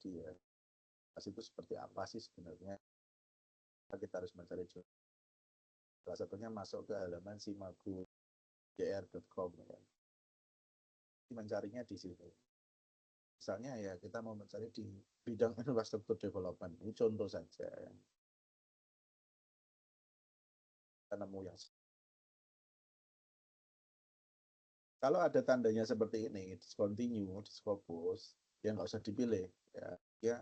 tadi ya. Itu seperti apa sih sebenarnya? Kita harus mencari jurnal. Salah satunya masuk ke halaman simagu.jr.com ya. Mencarinya di situ. Misalnya ya kita mau mencari di bidang infrastruktur development. Ini contoh saja. Kita nemu yang kalau ada tandanya seperti ini, discontinue, discopus, ya nggak usah dipilih. Ya,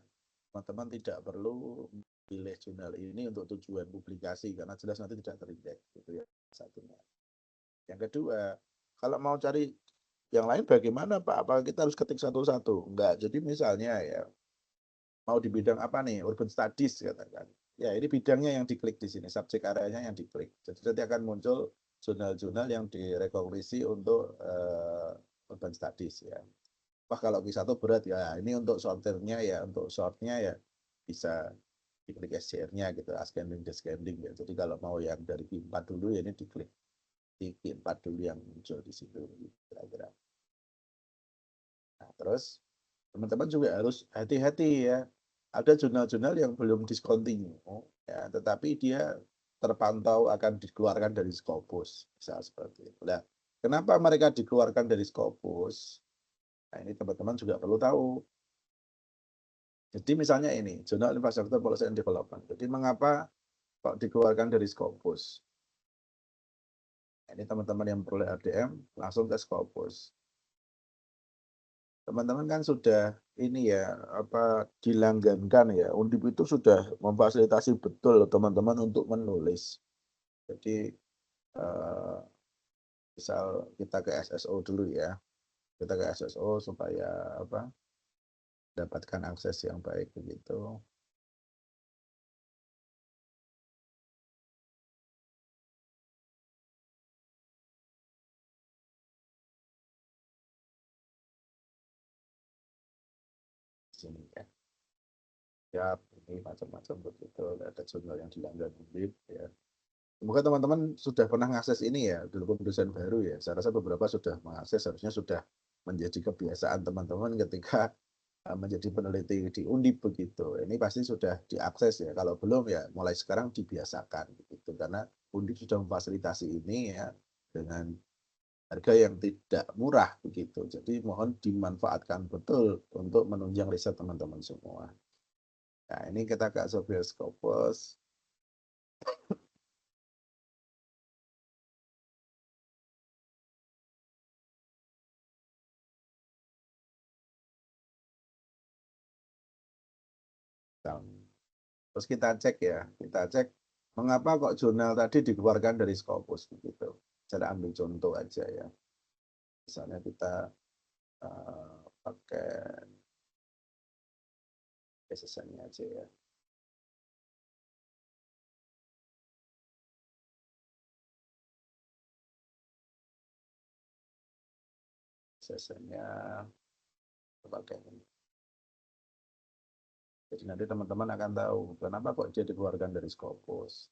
teman-teman tidak perlu pilih jurnal ini untuk tujuan publikasi karena jelas nanti tidak terindeks. Itu ya satunya. Yang kedua, kalau mau cari yang lain bagaimana Pak? Apa kita harus ketik satu-satu? Enggak. Jadi misalnya ya mau di bidang apa nih? Urban Studies katakan. Ya ini bidangnya yang diklik di sini, subjek areanya yang diklik. Jadi nanti akan muncul jurnal-jurnal yang direkognisi untuk urban studies ya. Wah kalau Q1 berat ya, ini untuk sortirnya ya, untuk shortnya ya bisa diklik SCR-nya gitu, ascending descending ya. Jadi kalau mau yang dari Q4 dulu ya ini diklik di Q4 dulu yang muncul di situ kira-kira. Nah, terus teman-teman juga harus hati-hati ya. Ada jurnal-jurnal yang belum discontinue, ya, tetapi dia terpantau akan dikeluarkan dari Scopus, misal seperti itu. Nah, kenapa mereka dikeluarkan dari Scopus? Nah, ini teman-teman juga perlu tahu. Jadi misalnya ini, Jurnal Infrastructure Policy and Development. Jadi mengapa kok dikeluarkan dari Scopus? Nah, ini teman-teman yang peroleh RDM langsung ke Scopus. Teman-teman kan sudah ini ya apa dilanggankan ya. Undip itu sudah memfasilitasi betul teman-teman untuk menulis. Jadi misal kita ke SSO dulu ya. Kita ke SSO supaya apa? Dapatkan akses yang baik begitu. Sini ya. Ya, ini macam-macam begitu. Ada jurnal yang dilanggar Undip ya. Semoga teman-teman sudah pernah mengakses ini ya, dulu dosen baru ya. Saya rasa beberapa sudah mengakses, harusnya sudah menjadi kebiasaan teman-teman ketika menjadi peneliti di Undip begitu. Ini pasti sudah diakses ya. Kalau belum ya mulai sekarang dibiasakan begitu. Karena Undip sudah memfasilitasi ini ya dengan harga yang tidak murah begitu. Jadi mohon dimanfaatkan betul untuk menunjang riset teman-teman semua. Nah, ini kita ke Sophia Scopus. Terus kita cek ya, kita cek mengapa kok jurnal tadi dikeluarkan dari Scopus begitu. Saya ambil contoh aja ya. Misalnya kita pakai SSN aja ya. SSN-nya pakai ini. Jadi nanti teman-teman akan tahu kenapa kok dia dikeluarkan dari Scopus.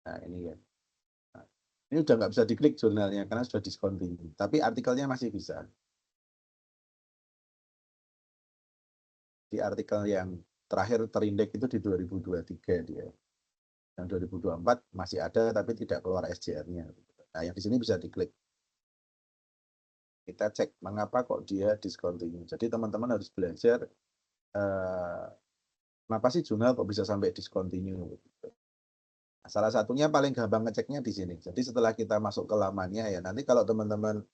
Nah ini ya. Nah, ini udah nggak bisa diklik jurnalnya karena sudah discontinue. Tapi artikelnya masih bisa. Di artikel yang terakhir terindeks itu di 2023 dia. Yang 2024 masih ada tapi tidak keluar SJR-nya. Nah, yang di sini bisa diklik. Kita cek mengapa kok dia discontinue. Jadi teman-teman harus belajar kenapa sih jurnal kok bisa sampai discontinue. Nah, salah satunya paling gampang ngeceknya di sini. Jadi setelah kita masuk ke lamannya ya, nanti kalau teman-teman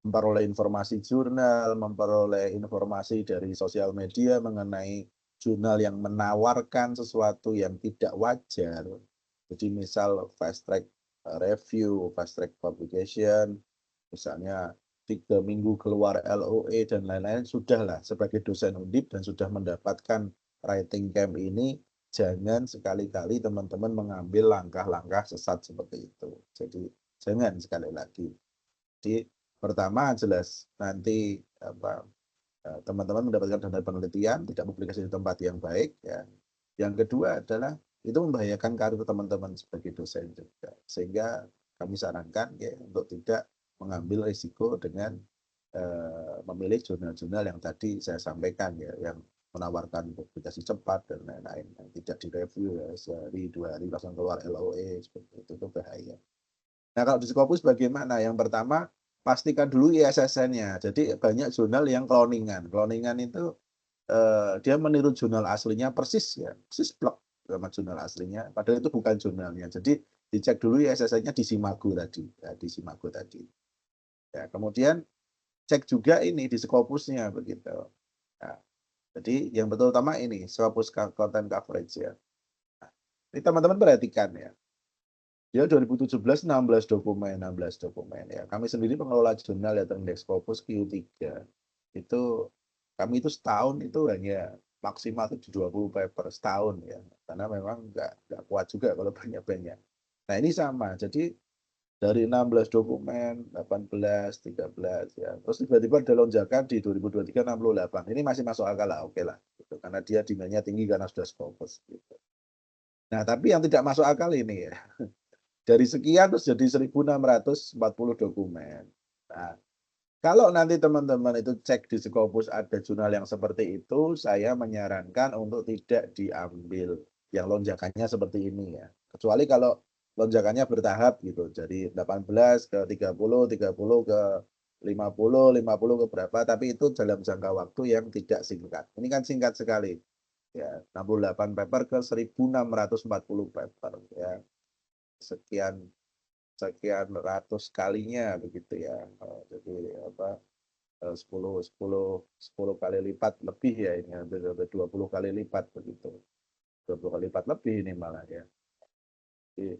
memperoleh informasi jurnal, memperoleh informasi dari sosial media mengenai jurnal yang menawarkan sesuatu yang tidak wajar. Jadi misal fast track review, fast track publication, misalnya 3 minggu keluar LOE dan lain-lain, sudahlah sebagai dosen Undip dan sudah mendapatkan writing camp ini, jangan sekali-kali teman-teman mengambil langkah-langkah sesat seperti itu. Jadi jangan sekali lagi. Jadi pertama jelas nanti teman-teman mendapatkan dana penelitian, tidak publikasi di tempat yang baik ya. Yang kedua adalah itu membahayakan karir teman-teman sebagai dosen juga. Sehingga kami sarankan ya untuk tidak mengambil risiko dengan memilih jurnal-jurnal yang tadi saya sampaikan ya, yang menawarkan publikasi cepat dan lain-lain, yang tidak direview ya, sehari 2 hari langsung keluar LOE, seperti itu bahaya. Nah kalau di Scopus bagaimana? Yang pertama, pastikan dulu ISSN-nya. Jadi banyak jurnal yang cloningan. Cloningan itu dia meniru jurnal aslinya persis ya, persis plek sama jurnal aslinya, padahal itu bukan jurnalnya. Jadi dicek dulu ISSN-nya di Simago tadi, ya, di Simago tadi. Ya, kemudian cek juga ini di Scopusnya begitu. Nah, jadi yang betul utama ini Scopus content coverage ya. Nah, ini teman-teman perhatikan ya. Dia 2017 16 dokumen, 16 dokumen ya. Kami sendiri pengelola jurnal ya Indeks Scopus Q3. Itu kami itu setahun itu hanya maksimal 20 paper setahun ya. Karena memang nggak kuat juga kalau banyak-banyak. Nah ini sama. Jadi dari 16 dokumen, 18, 13 ya. Terus tiba-tiba ada lonjakan di 2023 68. Ini masih masuk akal lah, oke lah. Gitu. Karena dia demandnya tinggi karena sudah Scopus. Gitu. Nah tapi yang tidak masuk akal ini ya. Dari sekian terus jadi 1.640 dokumen. Nah, kalau nanti teman-teman itu cek di Scopus ada jurnal yang seperti itu, saya menyarankan untuk tidak diambil yang lonjakannya seperti ini ya. Kecuali kalau lonjakannya bertahap gitu. Jadi 18 ke 30, 30 ke 50, 50 ke berapa, tapi itu dalam jangka waktu yang tidak singkat. Ini kan singkat sekali. Ya, 68 paper ke 1.640 paper ya. Sekian sekian ratus kalinya begitu ya. Jadi apa 10 10 10 kali lipat lebih ya ini hampir 20 kali lipat begitu. 20 kali lipat lebih ini malah ya. Jadi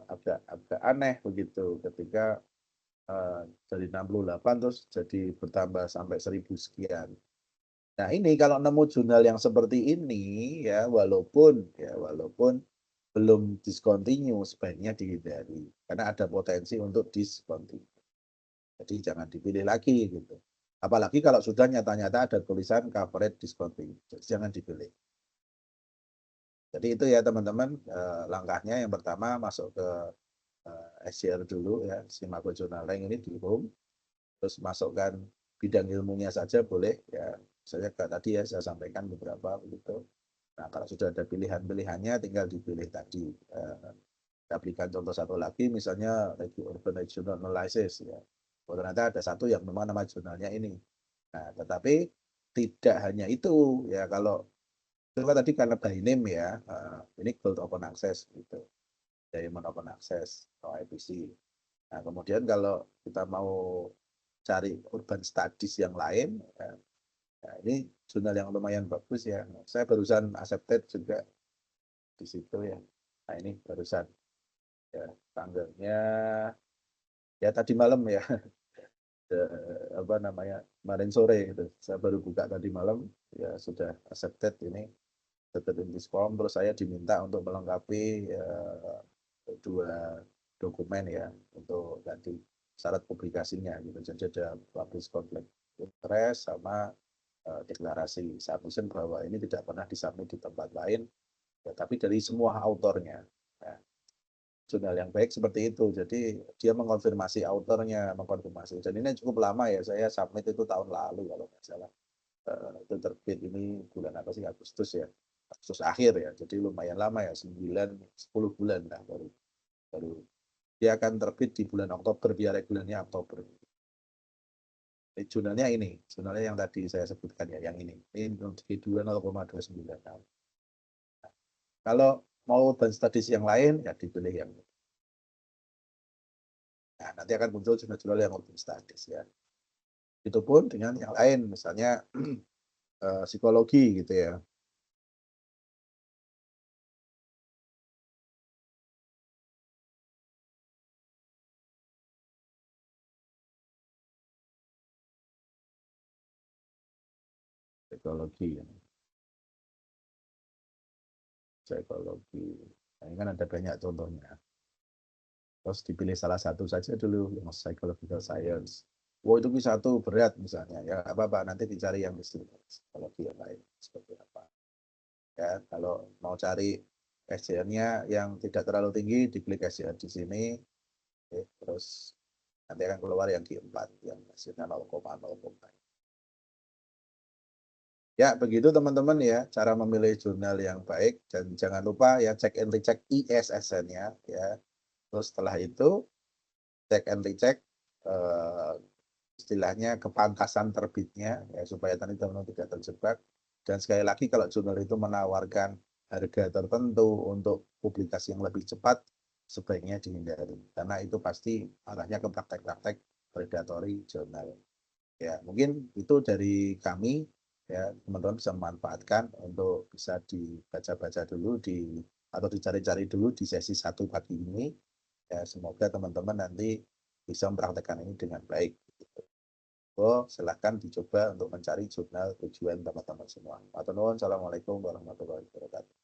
agak agak aneh begitu ketika dari 68 terus jadi bertambah sampai 1.000 sekian. Nah, ini kalau nemu jurnal yang seperti ini ya walaupun belum discontinue sebaiknya dihindari karena ada potensi untuk discontinue. Jadi jangan dipilih lagi gitu. Apalagi kalau sudah nyata-nyata ada tulisan coverage discontinue. Jadi jangan dipilih. Jadi itu ya teman-teman langkahnya yang pertama masuk ke SCR dulu ya, Simago Journaling ini di home. Terus masukkan bidang ilmunya saja boleh ya. Saya tadi ya saya sampaikan beberapa begitu. Nah, kalau sudah ada pilihan-pilihannya tinggal dipilih tadi. Saya berikan contoh satu lagi, misalnya Urban Regional Analysis. Ya. Oh, ternyata ada satu yang memang nama jurnalnya ini. Nah, tetapi tidak hanya itu. Ya, kalau itu kan tadi karena by name ya, ini Gold Open Access gitu. Diamond Open Access atau IPC. Nah, kemudian kalau kita mau cari urban studies yang lain, ya, nah ini jurnal yang lumayan bagus ya. Saya barusan accepted juga di situ ya. Nah ini barusan ya tanggalnya ya tadi malam ya. Apa namanya kemarin sore gitu. Saya baru buka tadi malam ya sudah accepted ini accepted in this form. Terus saya diminta untuk melengkapi ya, 2 dokumen ya untuk tadi syarat publikasinya gitu. Jadi ada publish conflict interest sama deklarasi submission bahwa ini tidak pernah disubmit di tempat lain ya, tapi dari semua autornya. Nah, jurnal yang baik seperti itu. Jadi dia mengonfirmasi autornya, mengkonfirmasi. Dan ini cukup lama ya. Saya submit itu tahun lalu kalau nggak salah. Itu terbit ini bulan apa sih Agustus ya. Agustus akhir ya. Jadi lumayan lama ya, 9-10 bulan lah baru baru dia akan terbit di bulan Oktober, dia regulernya Oktober. Jurnalnya ini, jurnalnya yang tadi saya sebutkan ya, yang ini. Ini G2 0,29. Kalau mau urban studies yang lain, ya dipilih yang ini. Nah, nanti akan muncul jurnal-jurnal yang urban studies ya. Itu pun dengan yang lain, misalnya psikologi gitu ya. Psikologi, ya. Psikologi. Nah, ini kan ada banyak contohnya. Terus dipilih salah satu saja dulu yang psychological science. Wow itu bisa satu berat misalnya ya apa-apa nanti dicari yang psikologi yang lain seperti apa. Ya, kalau mau cari SJN-nya yang tidak terlalu tinggi, diklik SJN di sini, oke, terus nanti akan keluar yang Q4 yang hasilnya 0,0. Ya, begitu teman-teman ya, cara memilih jurnal yang baik, dan jangan lupa ya cek and recheck ISSN-nya ya. Terus setelah itu cek and recheck istilahnya kepantasan terbitnya ya, supaya tadi teman-teman tidak terjebak. Dan sekali lagi kalau jurnal itu menawarkan harga tertentu untuk publikasi yang lebih cepat, sebaiknya dihindari karena itu pasti arahnya ke praktek-praktek predatory jurnal. Ya, mungkin itu dari kami ya, teman-teman bisa memanfaatkan untuk bisa dibaca-baca dulu atau dicari-cari dulu di sesi 1 pagi ini. Ya, semoga teman-teman nanti bisa mempraktekkan ini dengan baik. So, silahkan dicoba untuk mencari jurnal tujuan teman-teman semua. Assalamualaikum warahmatullahi wabarakatuh.